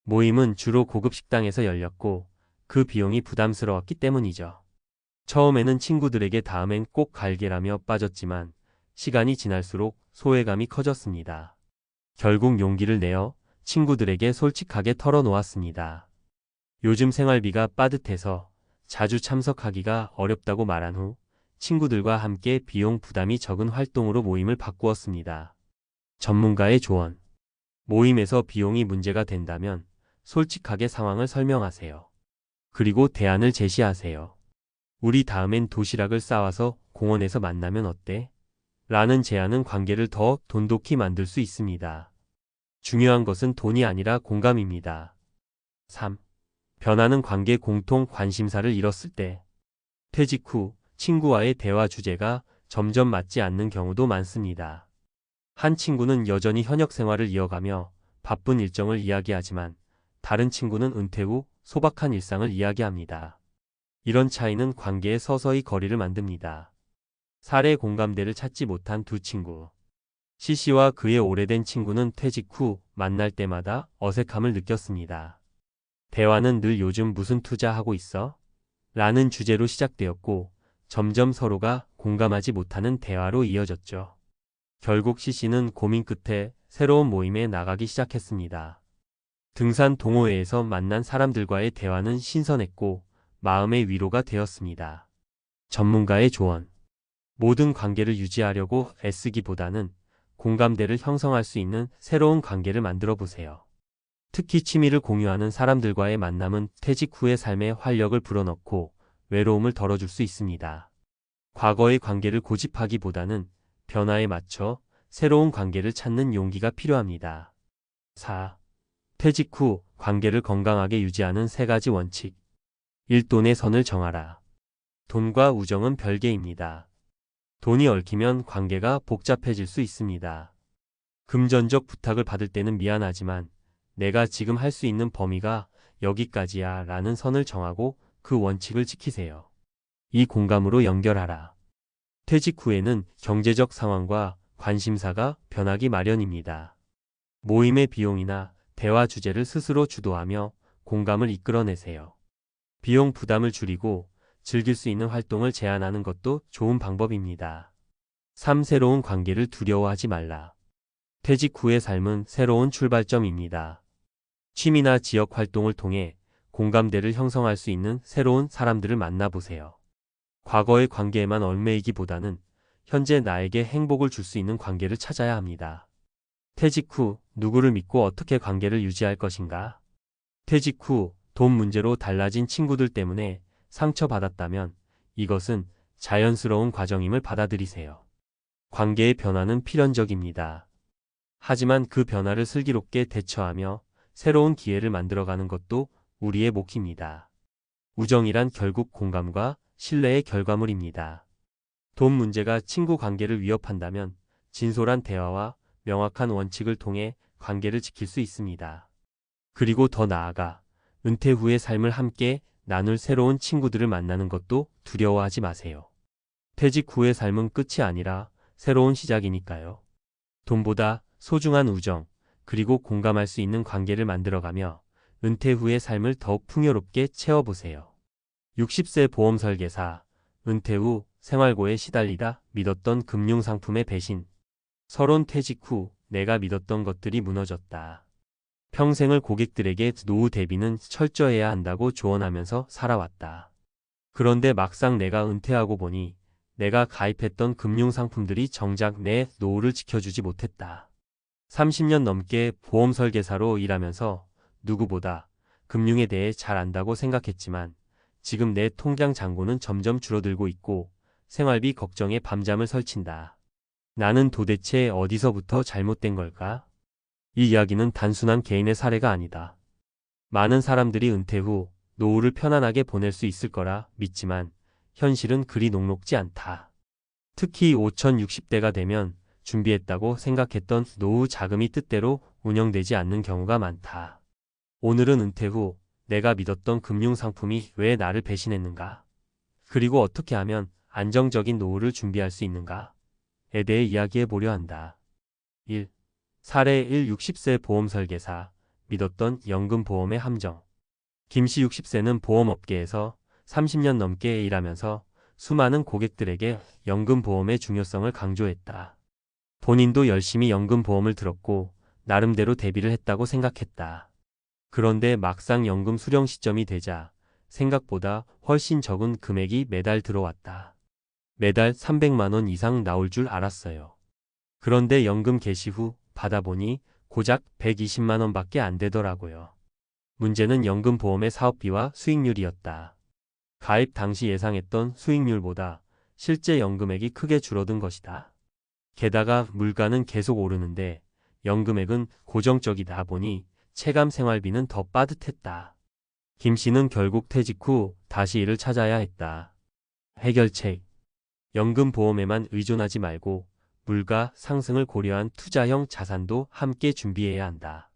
모임은 주로 고급 식당에서 열렸고 그 비용이 부담스러웠기 때문이죠. 처음에는 친구들에게 다음엔 꼭 갈게라며 빠졌지만 시간이 지날수록 소외감이 커졌습니다. 결국 용기를 내어 친구들에게 솔직하게 털어놓았습니다. 요즘 생활비가 빠듯해서 자주 참석하기가 어렵다고 말한 후 친구들과 함께 비용 부담이 적은 활동으로 모임을 바꾸었습니다. 전문가의 조언. 모임에서 비용이 문제가 된다면 솔직하게 상황을 설명하세요. 그리고 대안을 제시하세요. 우리 다음엔 도시락을 싸와서 공원에서 만나면 어때? 라는 제안은 관계를 더 돈독히 만들 수 있습니다. 중요한 것은 돈이 아니라 공감입니다. 3. 변하는 관계 공통 관심사를 잃었을 때. 퇴직 후 친구와의 대화 주제가 점점 맞지 않는 경우도 많습니다. 한 친구는 여전히 현역 생활을 이어가며 바쁜 일정을 이야기하지만 다른 친구는 은퇴 후 소박한 일상을 이야기합니다. 이런 차이는 관계에 서서히 거리를 만듭니다. 사례 공감대를 찾지 못한 두 친구. C씨와 그의 오래된 친구는 퇴직 후 만날 때마다 어색함을 느꼈습니다. 대화는 늘 요즘 무슨 투자하고 있어? 라는 주제로 시작되었고 점점 서로가 공감하지 못하는 대화로 이어졌죠. 결국 C씨는 고민 끝에 새로운 모임에 나가기 시작했습니다. 등산 동호회에서 만난 사람들과의 대화는 신선했고 마음의 위로가 되었습니다. 전문가의 조언. 모든 관계를 유지하려고 애쓰기보다는 공감대를 형성할 수 있는 새로운 관계를 만들어 보세요. 특히 취미를 공유하는 사람들과의 만남은 퇴직 후의 삶에 활력을 불어넣고 외로움을 덜어줄 수 있습니다. 과거의 관계를 고집하기보다는 변화에 맞춰 새로운 관계를 찾는 용기가 필요합니다. 4. 퇴직 후 관계를 건강하게 유지하는 3가지 원칙. 1. 돈의 선을 정하라. 돈과 우정은 별개입니다. 돈이 얽히면 관계가 복잡해질 수 있습니다. 금전적 부탁을 받을 때는 미안하지만 내가 지금 할 수 있는 범위가 여기까지야 라는 선을 정하고 그 원칙을 지키세요. 이 공감으로 연결하라. 퇴직 후에는 경제적 상황과 관심사가 변하기 마련입니다. 모임의 비용이나 대화 주제를 스스로 주도하며 공감을 이끌어내세요. 비용 부담을 줄이고 즐길 수 있는 활동을 제한하는 것도 좋은 방법입니다. 3. 새로운 관계를 두려워하지 말라. 퇴직 후의 삶은 새로운 출발점입니다. 취미나 지역 활동을 통해 공감대를 형성할 수 있는 새로운 사람들을 만나보세요. 과거의 관계에만 얽매이기보다는 현재 나에게 행복을 줄 수 있는 관계를 찾아야 합니다. 퇴직 후 누구를 믿고 어떻게 관계를 유지할 것인가? 퇴직 후 돈 문제로 달라진 친구들 때문에 상처받았다면 이것은 자연스러운 과정임을 받아들이세요. 관계의 변화는 필연적입니다. 하지만 그 변화를 슬기롭게 대처하며 새로운 기회를 만들어가는 것도 우리의 몫입니다. 우정이란 결국 공감과 신뢰의 결과물입니다. 돈 문제가 친구 관계를 위협한다면 진솔한 대화와 명확한 원칙을 통해 관계를 지킬 수 있습니다. 그리고 더 나아가 은퇴 후의 삶을 함께 나눌 새로운 친구들을 만나는 것도 두려워하지 마세요. 퇴직 후의 삶은 끝이 아니라 새로운 시작이니까요. 돈보다 소중한 우정, 그리고 공감할 수 있는 관계를 만들어가며 은퇴 후의 삶을 더욱 풍요롭게 채워보세요. 60세 보험 설계사, 은퇴 후 생활고에 시달리다 믿었던 금융상품의 배신. 서론 퇴직 후 내가 믿었던 것들이 무너졌다. 평생을 고객들에게 노후 대비는 철저해야 한다고 조언하면서 살아왔다. 그런데 막상 내가 은퇴하고 보니 내가 가입했던 금융상품들이 정작 내 노후를 지켜주지 못했다. 30년 넘게 보험 설계사로 일하면서 누구보다 금융에 대해 잘 안다고 생각했지만 지금 내 통장 잔고는 점점 줄어들고 있고 생활비 걱정에 밤잠을 설친다. 나는 도대체 어디서부터 잘못된 걸까? 이 이야기는 단순한 개인의 사례가 아니다. 많은 사람들이 은퇴 후 노후를 편안하게 보낼 수 있을 거라 믿지만 현실은 그리 녹록지 않다. 특히 5060대가 되면 준비했다고 생각했던 노후 자금이 뜻대로 운영되지 않는 경우가 많다. 오늘은 은퇴 후 내가 믿었던 금융상품이 왜 나를 배신했는가? 그리고 어떻게 하면 안정적인 노후를 준비할 수 있는가?에 대해 이야기해 보려 한다. 1. 사례 1. 60세 보험 설계사, 믿었던 연금보험의 함정. 김씨 60세는 보험업계에서 30년 넘게 일하면서 수많은 고객들에게 연금보험의 중요성을 강조했다. 본인도 열심히 연금보험을 들었고 나름대로 대비를 했다고 생각했다. 그런데 막상 연금 수령 시점이 되자 생각보다 훨씬 적은 금액이 매달 들어왔다. 매달 300만 원 이상 나올 줄 알았어요. 그런데 연금 개시 후 받아보니 고작 120만 원밖에 안 되더라고요. 문제는 연금보험의 사업비와 수익률이었다. 가입 당시 예상했던 수익률보다 실제 연금액이 크게 줄어든 것이다. 게다가 물가는 계속 오르는데 연금액은 고정적이다 보니 체감 생활비는 더 빠듯했다. 김 씨는 결국 퇴직 후 다시 일을 찾아야 했다. 해결책. 연금보험에만 의존하지 말고 물가 상승을 고려한 투자형 자산도 함께 준비해야 한다.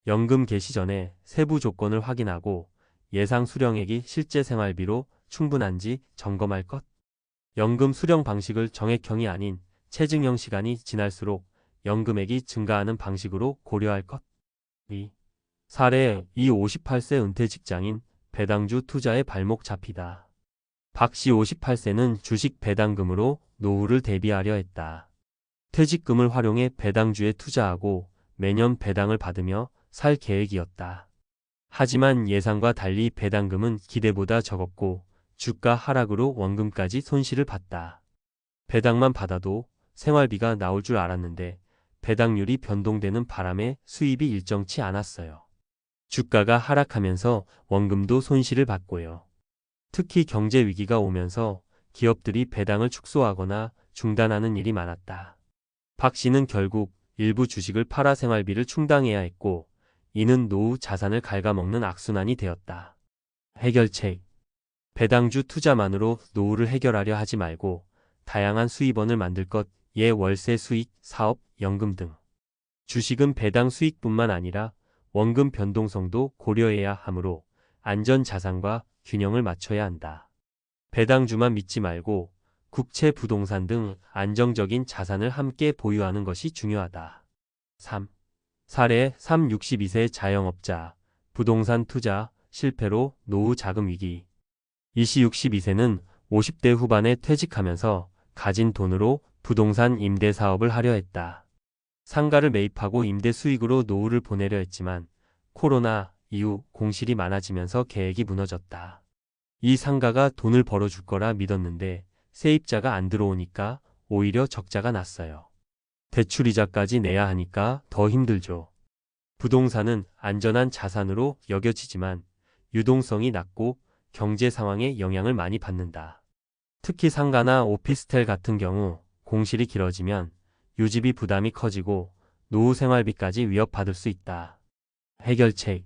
연금 개시 전에 세부 조건을 확인하고 예상 수령액이 실제 생활비로 충분한지 점검할 것. 연금 수령 방식을 정액형이 아닌 체증형 시간이 지날수록 연금액이 증가하는 방식으로 고려할 것. 2. 사례 2. 58세 은퇴 직장인 배당주 투자에 발목 잡히다. 박 씨 58세는 주식 배당금으로 노후를 대비하려 했다. 퇴직금을 활용해 배당주에 투자하고 매년 배당을 받으며 살 계획이었다. 하지만 예상과 달리 배당금은 기대보다 적었고 주가 하락으로 원금까지 손실을 봤다. 배당만 받아도 생활비가 나올 줄 알았는데 배당률이 변동되는 바람에 수입이 일정치 않았어요. 주가가 하락하면서 원금도 손실을 봤고요. 특히 경제 위기가 오면서 기업들이 배당을 축소하거나 중단하는 일이 많았다. 박 씨는 결국 일부 주식을 팔아 생활비를 충당해야 했고 이는 노후 자산을 갉아먹는 악순환이 되었다. 해결책. 배당주 투자만으로 노후를 해결하려 하지 말고 다양한 수입원을 만들 것, 예 월세 수익, 사업, 연금 등. 주식은 배당 수익뿐만 아니라 원금 변동성도 고려해야 하므로 안전 자산과 균형을 맞춰야 한다. 배당주만 믿지 말고 국채, 부동산 등 안정적인 자산을 함께 보유하는 것이 중요하다. 3. 사례 3. 62세 자영업자, 부동산 투자, 실패로 노후 자금 위기. 이씨 62세는 50대 후반에 퇴직하면서 가진 돈으로 부동산 임대 사업을 하려 했다. 상가를 매입하고 임대 수익으로 노후를 보내려 했지만 코로나 이후 공실이 많아지면서 계획이 무너졌다. 이 상가가 돈을 벌어줄 거라 믿었는데 세입자가 안 들어오니까 오히려 적자가 났어요. 대출이자까지 내야 하니까 더 힘들죠. 부동산은 안전한 자산으로 여겨지지만 유동성이 낮고 경제 상황에 영향을 많이 받는다. 특히 상가나 오피스텔 같은 경우 공실이 길어지면 유지비 부담이 커지고 노후 생활비까지 위협받을 수 있다. 해결책.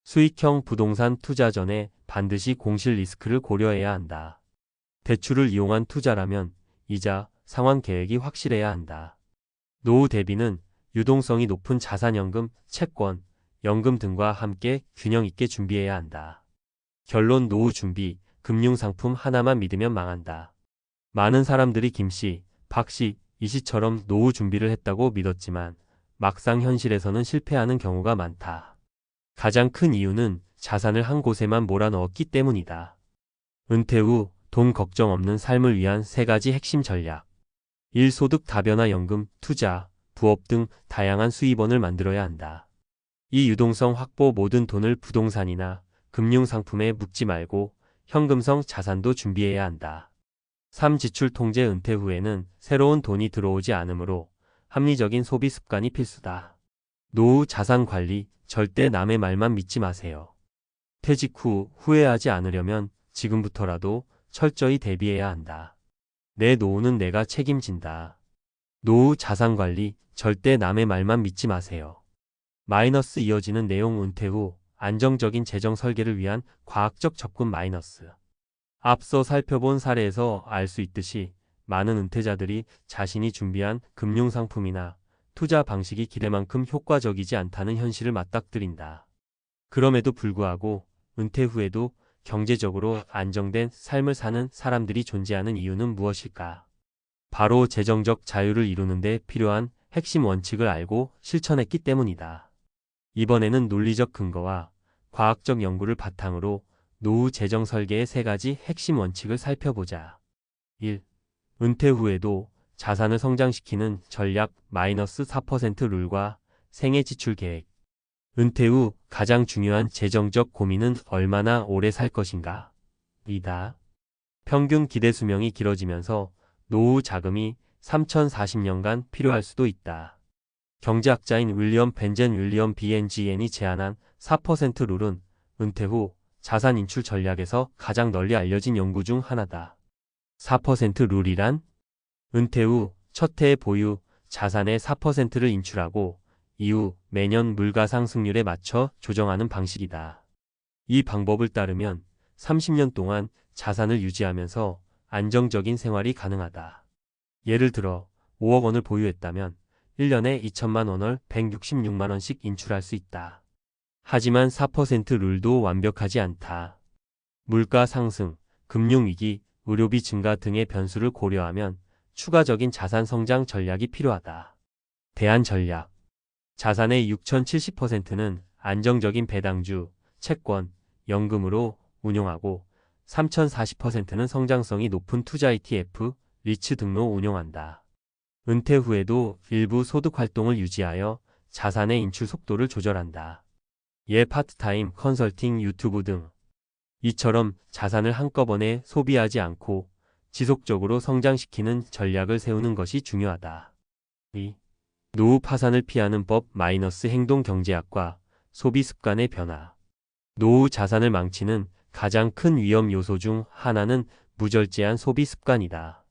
수익형 부동산 투자 전에 반드시 공실 리스크를 고려해야 한다. 대출을 이용한 투자라면 이자, 상환 계획이 확실해야 한다. 노후 대비는 유동성이 높은 자산연금, 채권, 연금 등과 함께 균형 있게 준비해야 한다. 결론 노후 준비, 금융상품 하나만 믿으면 망한다. 많은 사람들이 김씨, 박씨, 이씨처럼 노후 준비를 했다고 믿었지만 막상 현실에서는 실패하는 경우가 많다. 가장 큰 이유는 자산을 한 곳에만 몰아넣었기 때문이다. 은퇴 후 돈 걱정 없는 삶을 위한 3가지 핵심 전략. 1. 소득 다변화 연금, 투자, 부업 등 다양한 수입원을 만들어야 한다. 2. 유동성 확보 모든 돈을 부동산이나 금융상품에 묻지 말고 현금성 자산도 준비해야 한다. 3. 지출 통제. 은퇴 후에는 새로운 돈이 들어오지 않으므로 합리적인 소비 습관이 필수다. 노후 자산 관리. 절대 남의 말만 믿지 마세요. 퇴직 후 후회하지 않으려면 지금부터라도 철저히 대비해야 한다. 내 노후는 내가 책임진다. 노후 자산 관리. 절대 남의 말만 믿지 마세요. 마이너스. 이어지는 내용. 은퇴 후 안정적인 재정 설계를 위한 과학적 접근. 마이너스. 앞서 살펴본 사례에서 알 수 있듯이 많은 은퇴자들이 자신이 준비한 금융상품이나 투자 방식이 기대만큼 효과적이지 않다는 현실을 맞닥뜨린다. 그럼에도 불구하고 은퇴 후에도 경제적으로 안정된 삶을 사는 사람들이 존재하는 이유는 무엇일까? 바로 재정적 자유를 이루는 데 필요한 핵심 원칙을 알고 실천했기 때문이다. 이번에는 논리적 근거와 과학적 연구를 바탕으로 노후 재정 설계의 3가지 핵심 원칙을 살펴보자. 1. 은퇴 후에도 자산을 성장시키는 전략. 마이너스 4% 룰과 생애 지출 계획. 은퇴 후 가장 중요한 재정적 고민은 얼마나 오래 살 것인가? 이다. 평균 기대 수명이 길어지면서 노후 자금이 3040년간 필요할 수도 있다. 경제학자인 윌리엄 벤젠 윌리엄 BNGN이 제안한 4% 룰은 은퇴 후 자산 인출 전략에서 가장 널리 알려진 연구 중 하나다. 4% 룰이란 은퇴 후 첫 해의 보유 자산의 4%를 인출하고 이후 매년 물가 상승률에 맞춰 조정하는 방식이다. 이 방법을 따르면 30년 동안 자산을 유지하면서 안정적인 생활이 가능하다. 예를 들어 5억 원을 보유했다면 1년에 2천만 원을 166만 원씩 인출할 수 있다. 하지만 4% 룰도 완벽하지 않다. 물가 상승, 금융위기, 의료비 증가 등의 변수를 고려하면 추가적인 자산 성장 전략이 필요하다. 대안 전략. 자산의 6070%는 안정적인 배당주, 채권, 연금으로 운용하고 3040%는 성장성이 높은 투자 ETF, 리츠 등로 운용한다. 은퇴 후에도 일부 소득 활동을 유지하여 자산의 인출 속도를 조절한다. 예 파트타임, 컨설팅, 유튜브 등. 이처럼 자산을 한꺼번에 소비하지 않고 지속적으로 성장시키는 전략을 세우는 것이 중요하다. 2. 노후 파산을 피하는 법. 마이너스 행동 경제학과 소비 습관의 변화. 노후 자산을 망치는 가장 큰 위험 요소 중 하나는 무절제한 소비 습관이다.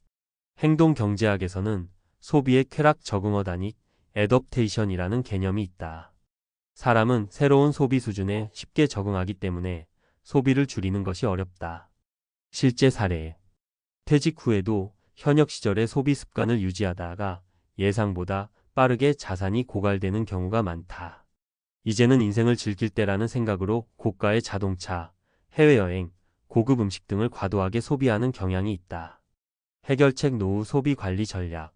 행동 경제학에서는 소비의 쾌락 적응어 단익, 애덕테이션이라는 개념이 있다. 사람은 새로운 소비 수준에 쉽게 적응하기 때문에 소비를 줄이는 것이 어렵다. 실제 사례. 퇴직 후에도 현역 시절의 소비 습관을 유지하다가 예상보다 빠르게 자산이 고갈되는 경우가 많다. 이제는 인생을 즐길 때라는 생각으로 고가의 자동차, 해외여행, 고급 음식 등을 과도하게 소비하는 경향이 있다. 해결책. 노후 소비 관리 전략.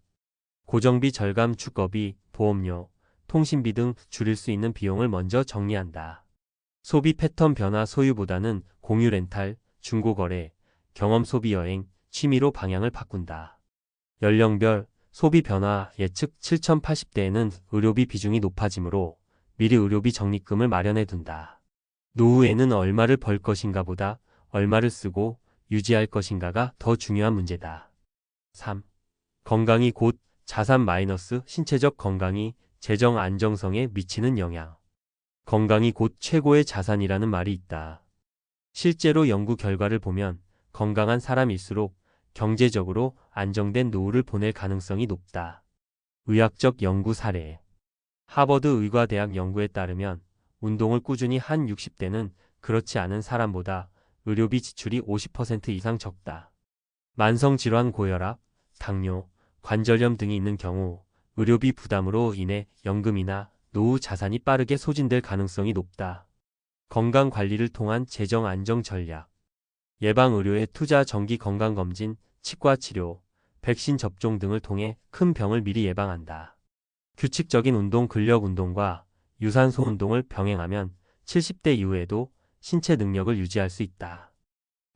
고정비 절감. 주거비, 보험료, 통신비 등 줄일 수 있는 비용을 먼저 정리한다. 소비 패턴 변화. 소유보다는 공유 렌탈, 중고거래, 경험 소비 여행, 취미로 방향을 바꾼다. 연령별 소비 변화. 예측. 7080대에는 의료비 비중이 높아지므로 미리 의료비 적립금을 마련해 둔다. 노후에는 얼마를 벌 것인가 보다 얼마를 쓰고 유지할 것인가가 더 중요한 문제다. 3. 건강이 곧 자산. 마이너스 신체적 건강이 재정 안정성에 미치는 영향. 건강이 곧 최고의 자산이라는 말이 있다. 실제로 연구 결과를 보면 건강한 사람일수록 경제적으로 안정된 노후를 보낼 가능성이 높다. 의학적 연구 사례. 하버드 의과대학 연구에 따르면 운동을 꾸준히 한 60대는 그렇지 않은 사람보다 의료비 지출이 50% 이상 적다. 만성질환. 고혈압, 당뇨, 관절염 등이 있는 경우 의료비 부담으로 인해 연금이나 노후 자산이 빠르게 소진될 가능성이 높다. 건강관리를 통한 재정 안정 전략. 예방의료에 투자. 정기 건강검진, 치과치료, 백신 접종 등을 통해 큰 병을 미리 예방한다. 규칙적인 운동. 근력 운동과 유산소 운동을 병행하면 70대 이후에도 신체 능력을 유지할 수 있다.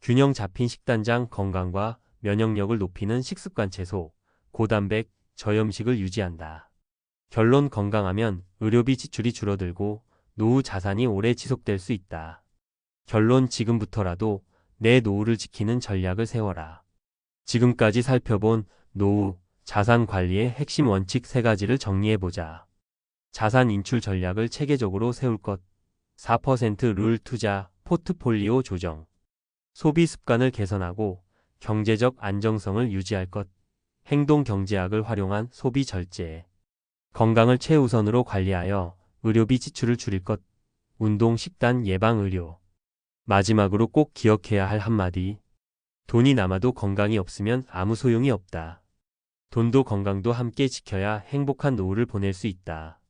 균형 잡힌 식단장. 건강과 면역력을 높이는 식습관. 채소, 고단백, 저염식을 유지한다. 결론. 건강하면 의료비 지출이 줄어들고 노후 자산이 오래 지속될 수 있다. 결론. 지금부터라도 내 노후를 지키는 전략을 세워라. 지금까지 살펴본 노후, 자산 관리의 핵심 원칙 3가지를 정리해보자. 자산 인출 전략을 체계적으로 세울 것. 4% 룰 투자, 포트폴리오 조정. 소비 습관을 개선하고 경제적 안정성을 유지할 것. 행동 경제학을 활용한 소비 절제. 건강을 최우선으로 관리하여 의료비 지출을 줄일 것. 운동, 식단, 예방, 의료. 마지막으로 꼭 기억해야 할 한마디. 돈이 남아도 건강이 없으면 아무 소용이 없다. 돈도 건강도 함께 지켜야 행복한 노후를 보낼 수 있다.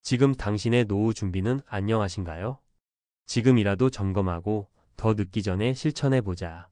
지금 당신의 노후 준비는 안녕하신가요? 지금이라도 점검하고 더 늦기 전에 실천해보자.